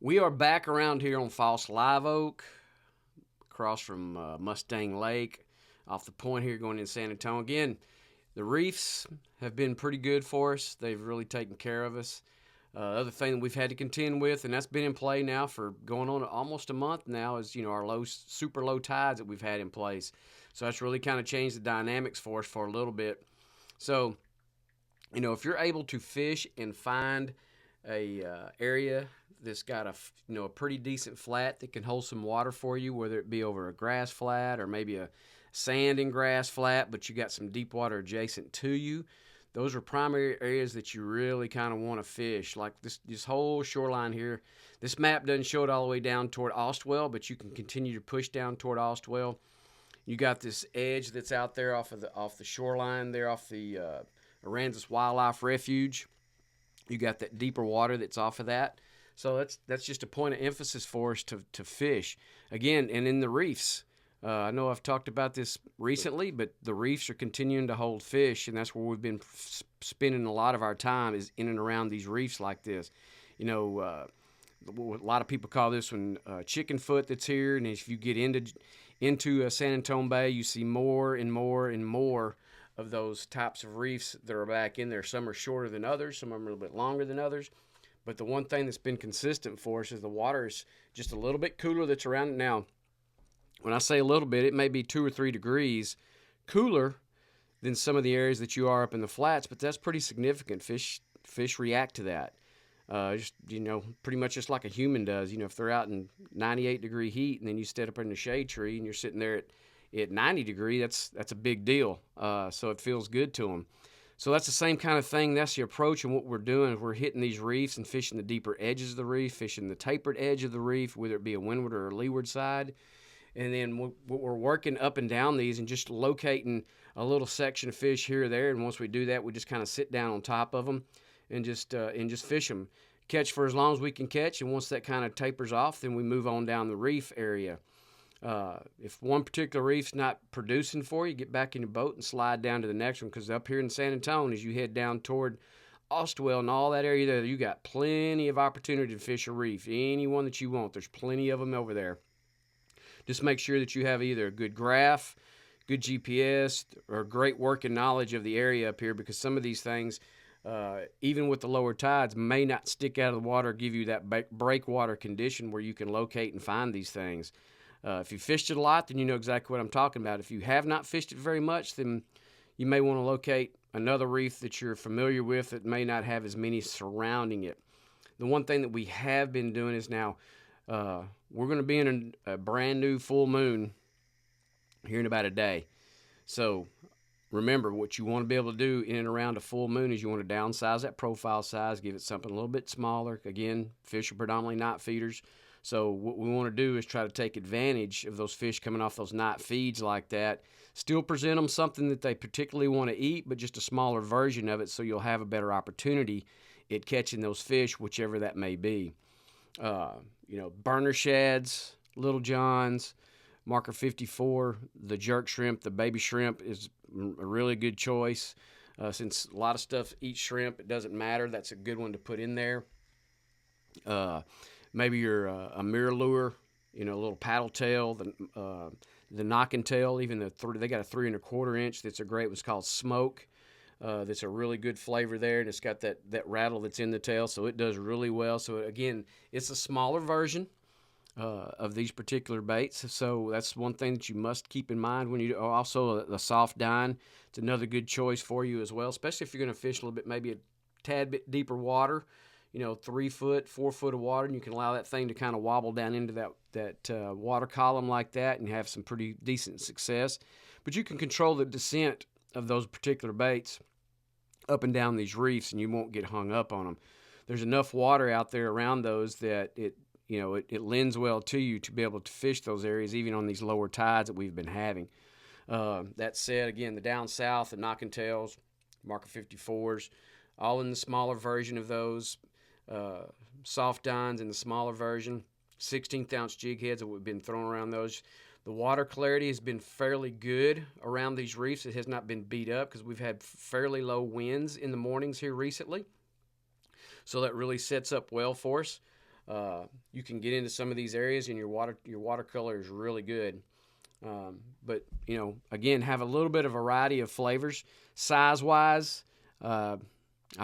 We are back around here on False Live Oak, across from Mustang Lake, off the point here going in San Antonio. Again, the reefs have been pretty good for us. They've really taken care of us. Other thing that we've had to contend with, and that's been in play now for going on almost a month now, is our super low tides that we've had in place. So that's really kind of changed the dynamics for us for a little bit. So, if you're able to fish and find a area that's got a pretty decent flat that can hold some water for you, whether it be over a grass flat or maybe a sand and grass flat, but you got some deep water adjacent to you. Those are primary areas that you really kind of want to fish. Like this whole shoreline here. This map doesn't show it all the way down toward Ostwell, but you can continue to push down toward Ostwell. You got this edge that's out there off the shoreline there, off the Aransas Wildlife Refuge. You got that deeper water that's off of that. So that's just a point of emphasis for us to fish. Again, and in the reefs. I know I've talked about this recently, but the reefs are continuing to hold fish, and that's where we've been spending a lot of our time, is in and around these reefs like this. A lot of people call this one chicken foot that's here, and if you get into San Antonio Bay, you see more and more and more of those types of reefs that are back in there. Some are shorter than others, some of them are a little bit longer than others. But the one thing that's been consistent for us is the water is just a little bit cooler that's around it now. When I say a little bit, it may be 2 or 3 degrees cooler than some of the areas that you are up in the flats, but that's pretty significant. Fish react to that. Pretty much just like a human does. If they're out in 98-degree heat and then you step up in the shade tree and you're sitting there at 90 degree, that's a big deal. So it feels good to them. So that's the same kind of thing. That's the approach, and what we're doing is we're hitting these reefs and fishing the deeper edges of the reef, fishing the tapered edge of the reef, whether it be a windward or a leeward side. And then we're working up and down these and just locating a little section of fish here or there. And once we do that, we just kind of sit down on top of them and just fish them. Catch for as long as we can catch, and once that kind of tapers off, then we move on down the reef area. If one particular reef's not producing for you, get back in your boat and slide down to the next one, because up here in San Antonio, as you head down toward Ostwell and all that area there, you got plenty of opportunity to fish a reef. Any one that you want, there's plenty of them over there. Just make sure that you have either a good graph, good GPS, or great working knowledge of the area up here, because some of these things, even with the lower tides, may not stick out of the water, give you that breakwater condition where you can locate and find these things. If you fished it a lot, then you know exactly what I'm talking about. If you have not fished it very much, then you may want to locate another reef that you're familiar with that may not have as many surrounding it. The one thing that we have been doing is now we're going to be in a brand new full moon here in about a day. So remember, what you want to be able to do in and around a full moon is you want to downsize that profile size, give it something a little bit smaller. Again, fish are predominantly night feeders. So what we want to do is try to take advantage of those fish coming off those night feeds like that. Still present them something that they particularly want to eat, but just a smaller version of it, so you'll have a better opportunity at catching those fish, whichever that may be. Burner shads, little johns, marker 54, the jerk shrimp, the baby shrimp is a really good choice. Since a lot of stuff eats shrimp, it doesn't matter. That's a good one to put in there. Maybe you're a mirror lure, a little paddle tail, the knocking tail, even they got a 3 1/4 inch that's a great one. It's called Smoke. That's a really good flavor there, and it's got that rattle that's in the tail, so it does really well. So again, it's a smaller version of these particular baits. So that's one thing that you must keep in mind when you also the soft dine. It's another good choice for you as well, especially if you're going to fish a little bit, maybe a tad bit deeper water. 3 foot, 4 foot of water, and you can allow that thing to kind of wobble down into that water column like that and have some pretty decent success. But you can control the descent of those particular baits up and down these reefs, and you won't get hung up on them. There's enough water out there around those that it lends well to you to be able to fish those areas, even on these lower tides that we've been having. That said, again, the down south, the knocking tails, marker 54s, all in the smaller version of those. Soft dines in the smaller version, 16th ounce jig heads that we've been throwing around those. The water clarity has been fairly good around these reefs. It has not been beat up because we've had fairly low winds in the mornings here recently. So that really sets up well for us. You can get into some of these areas, and your watercolor is really good. But again, have a little bit of variety of flavors. Size wise, I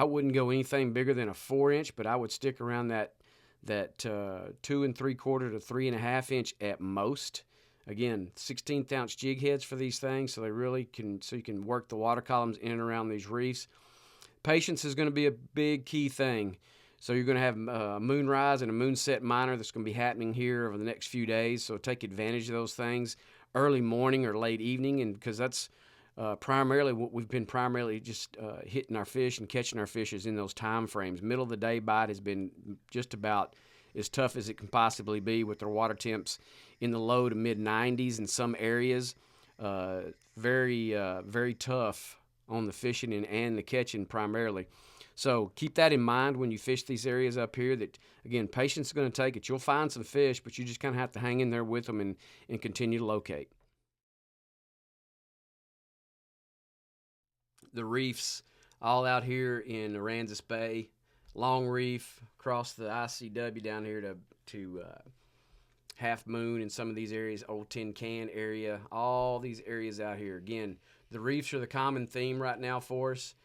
wouldn't go anything bigger than a 4-inch, but I would stick around that 2 3/4 to 3.5 inch at most. Again, 16th ounce jig heads for these things, so you can work the water columns in and around these reefs. Patience is going to be a big key thing. So you're going to have a moonrise and a moonset minor that's going to be happening here over the next few days. So take advantage of those things early morning or late evening, and because that's primarily what we've been just hitting our fish and catching our fish is in those time frames. Middle of the day bite has been just about as tough as it can possibly be with their water temps in the low to mid 90s in some areas. Very tough on the fishing and the catching primarily. So keep that in mind when you fish these areas up here that, again, patience is going to take it. You'll find some fish, but you just kind of have to hang in there with them and continue to locate. The reefs all out here in Aransas Bay, Long Reef, across the ICW down here to Half Moon in some of these areas, Old Tin Can area, all these areas out here. Again, the reefs are the common theme right now for us.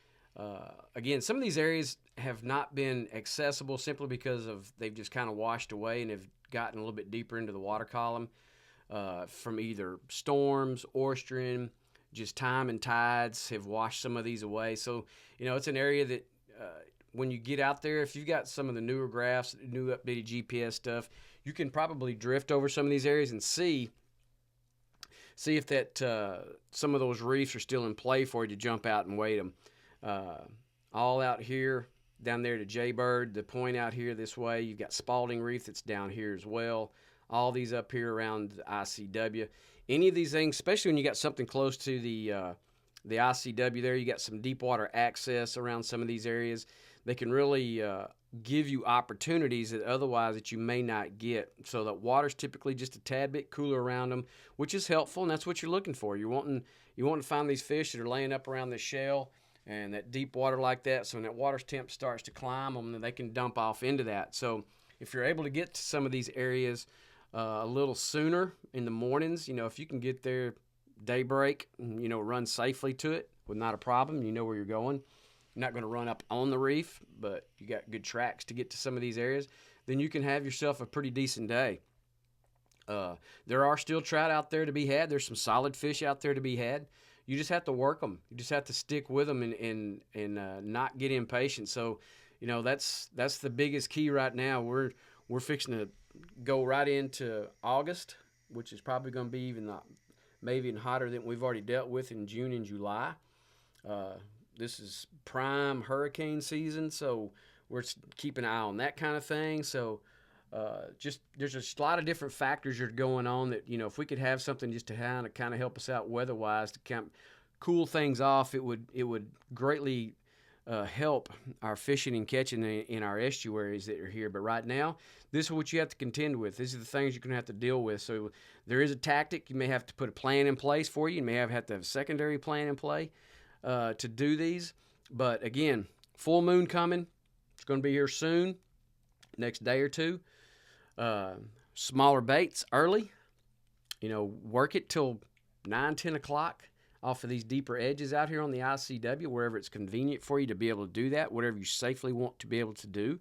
Again, some of these areas have not been accessible simply because they've just kind of washed away and have gotten a little bit deeper into the water column from either storms, oystering, just time and tides have washed some of these away. So, it's an area that when you get out there, if you've got some of the newer graphs, new updated GPS stuff, you can probably drift over some of these areas and see if that some of those reefs are still in play for you to jump out and wait them. All out here, down there to Jaybird, the point out here this way, you've got Spalding Reef that's down here as well. All these up here around the ICW. Any of these things, especially when you got something close to the ICW there, you got some deep water access around some of these areas. They can really give you opportunities that you may not get. So that water's typically just a tad bit cooler around them, which is helpful, and that's what you're looking for. You want to find these fish that are laying up around the shell and that deep water like that. So when that water temp starts to climb them, then they can dump off into that. So if you're able to get to some of these areas a little sooner in the mornings, if you can get there daybreak, run safely to it with not a problem, you know where you're going. You're not going to run up on the reef, but you got good tracks to get to some of these areas, then you can have yourself a pretty decent day. There are still trout out there to be had. There's some solid fish out there to be had. You just have to work them. You just have to stick with them and not get impatient. So, that's the biggest key right now. We're fixing to go right into August, which is probably going to be maybe even hotter than we've already dealt with in June and July. This is prime hurricane season, so we're keeping an eye on that kind of thing. So there's a lot of different factors that are going on that, if we could have something just to kind of help us out weather-wise to kind of cool things off, it would greatly help our fishing and catching in our estuaries that are here. But right now, this is what you have to contend with. These are the things you're going to have to deal with. So there is a tactic. You may have to put a plan in place for you. You may have to have a secondary plan in play to do these. But again, full moon coming. It's going to be here soon, next day or two. Smaller baits early. Work it till 9, 10 o'clock off of these deeper edges out here on the ICW, wherever it's convenient for you to be able to do that, whatever you safely want to be able to do.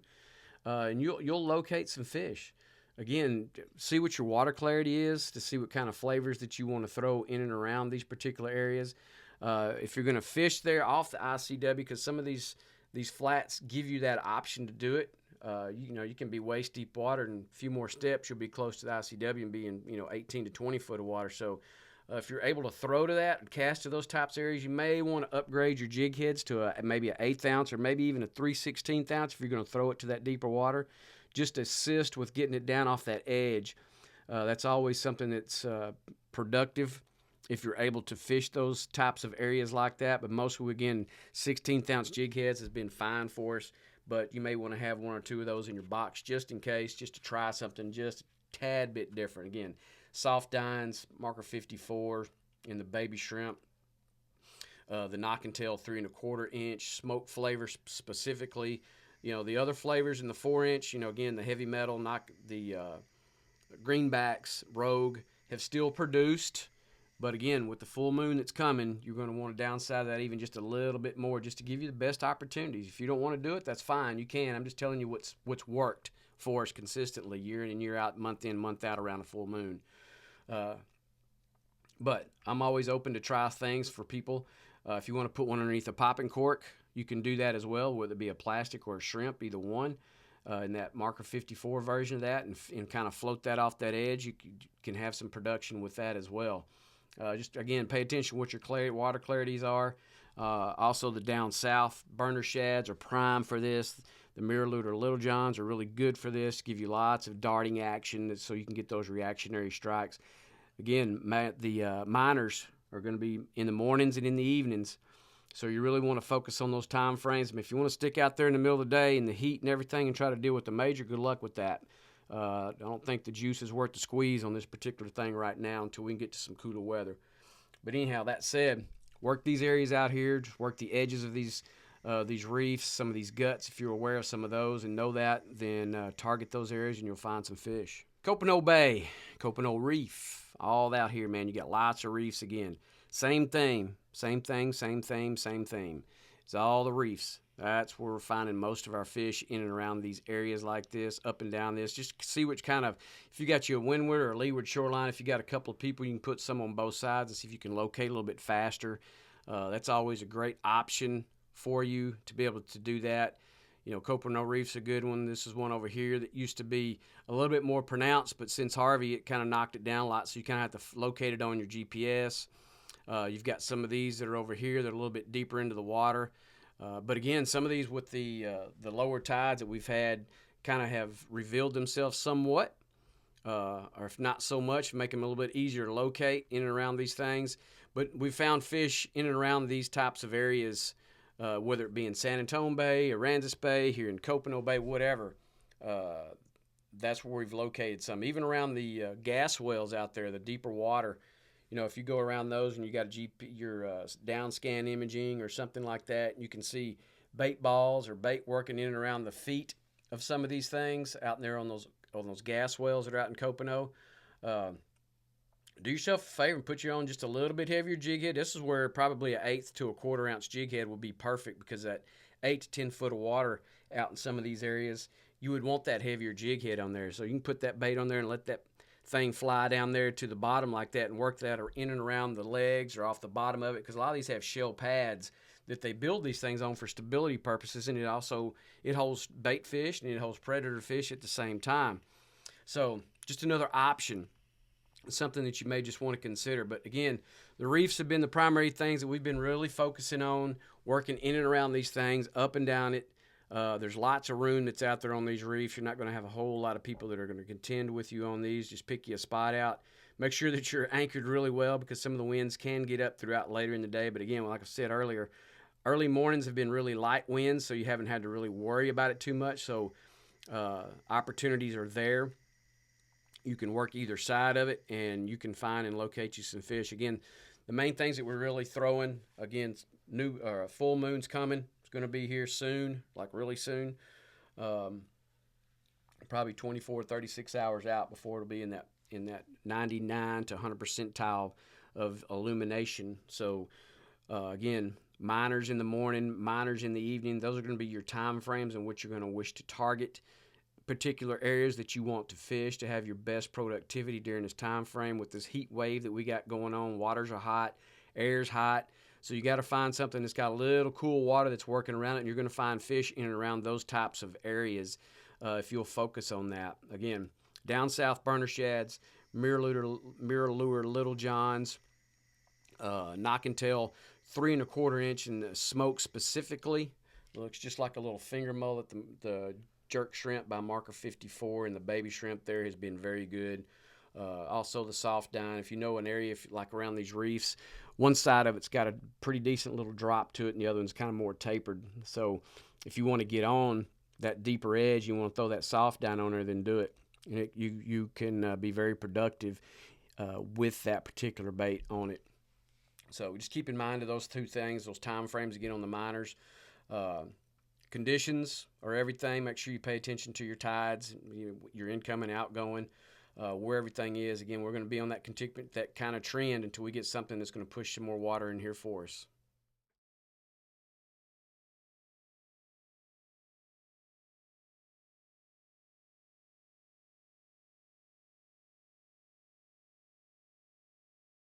And you'll locate some fish. Again, see what your water clarity is to see what kind of flavors that you want to throw in and around these particular areas. If you're going to fish there off the ICW, because some of these flats give you that option to do it. You can be waist deep water, and a few more steps, you'll be close to the ICW and be in 18 to 20 foot of water. So if you're able to throw to that and cast to those types of areas, you may want to upgrade your jig heads to maybe an 1/8 ounce or maybe even a 3/16 ounce if you're going to throw it to that deeper water. Just assist with getting it down off that edge. That's always something that's productive if you're able to fish those types of areas like that. But mostly, again, 16th ounce jig heads has been fine for us. But you may want to have 1 or 2 of those in your box just in case, just to try something just a tad bit different. Again, soft dines, marker 54 in the baby shrimp, the knock and tail 3 1/4 inch, smoke flavor specifically. The other flavors in the 4-inch, again, the heavy metal, the greenbacks, Rogue, have still produced. But again, with the full moon that's coming, you're going to want to downside that even just a little bit more just to give you the best opportunities. If you don't want to do it, that's fine. You can. I'm just telling you what's worked for us consistently year in and year out, month in, month out around a full moon. But I'm always open to try things for people. If you want to put one underneath a popping cork, you can do that as well, whether it be a plastic or a shrimp, either one. In that Marker 54 version of that, and kind of float that off that edge, you can have some production with that as well. Just, again, pay attention to what your water clarities are. Also, the down south burner shads are prime for this. The Mirror or Little Johns are really good for this, give you lots of darting action so you can get those reactionary strikes. Again, the minors are going to be in the mornings and in the evenings, so you really want to focus on those time frames. If you want to stick out there in the middle of the day in the heat and everything and try to deal with the major, good luck with that. I don't think the juice is worth the squeeze on this particular thing right now until we can get to some cooler weather. But anyhow, that said, work these areas out here. Just work the edges of these reefs, some of these guts. If you're aware of some of those and know that, then target those areas and you'll find some fish. Copano Bay, Copano Reef, all out here, man. You got lots of reefs again. Same thing. It's all the reefs. That's where we're finding most of our fish in and around these areas like this, up and down this. Just see which kind of, if you got you a windward or a leeward shoreline, if you got a couple of people, you can put some on both sides and see if you can locate a little bit faster. That's always a great option for you to be able to do that. Copano Reef's a good one. This is one over here that used to be a little bit more pronounced, but since Harvey, it kind of knocked it down a lot, so you kind of have to locate it on your GPS. You've got some of these that are over here that are a little bit deeper into the water. But again, some of these with the lower tides that we've had kind of have revealed themselves somewhat, or if not so much, make them a little bit easier to locate in and around these things. But we found fish in and around these types of areas, whether it be in San Antonio Bay, Aransas Bay, here in Copano Bay, whatever. That's where we've located some. Even around the gas wells out there, the deeper water. If you go around those and you got your down scan imaging or something like that, you can see bait balls or bait working in and around the feet of some of these things out there on those gas wells that are out in Copano. Do yourself a favor and put you on just a little bit heavier jig head. This is where probably an 1/8 to a 1/4 ounce jig head will be perfect, because that 8 to 10 foot of water out in some of these areas, you would want that heavier jig head on there. So you can put that bait on there and let that thing fly down there to the bottom like that and work that or in and around the legs or off the bottom of it, because a lot of these have shell pads that they build these things on for stability purposes, and it holds bait fish and it holds predator fish at the same time. So just another option, something that you may just want to consider. But again, the reefs have been the primary things that we've been really focusing on, working in and around these things, up and down it. There's lots of room that's out there on these reefs. You're not going to have a whole lot of people that are going to contend with you on these. Just pick you a spot out. Make sure that you're anchored really well, because some of the winds can get up throughout later in the day. But again, like I said earlier, early mornings have been really light winds, so you haven't had to really worry about it too much. So opportunities are there. You can work either side of it, and you can find and locate you some fish. Again, the main things that we're really throwing, again, full moon's coming. It's going to be here soon, like really soon. Probably 24, 36 hours out before it'll be in that 99 to 100 percentile of illumination. So again, minors in the morning, minors in the evening. Those are going to be your time frames in which you're going to wish to target particular areas that you want to fish to have your best productivity during this time frame. With this heat wave that we got going on, waters are hot, air's hot. So you got to find something that's got a little cool water that's working around it, and you're going to find fish in and around those types of areas if you'll focus on that. Again, down south burner shads, mirror lure Little Johns, knock and tail 3 1/4 inch in the smoke specifically. It looks just like a little finger mullet. The jerk shrimp by Marker 54 and the baby shrimp there has been very good. Also the soft dine. If you know an area like around these reefs, one side of it's got a pretty decent little drop to it, and the other one's kind of more tapered. So if you want to get on that deeper edge, you want to throw that soft dine on there, then do it. And you can be very productive with that particular bait on it. So just keep in mind of those two things, those time frames again on the minors. Conditions are everything. Make sure you pay attention to your tides, your incoming, outgoing, where everything is. Again, we're going to be on that kind of trend until we get something that's going to push some more water in here for us.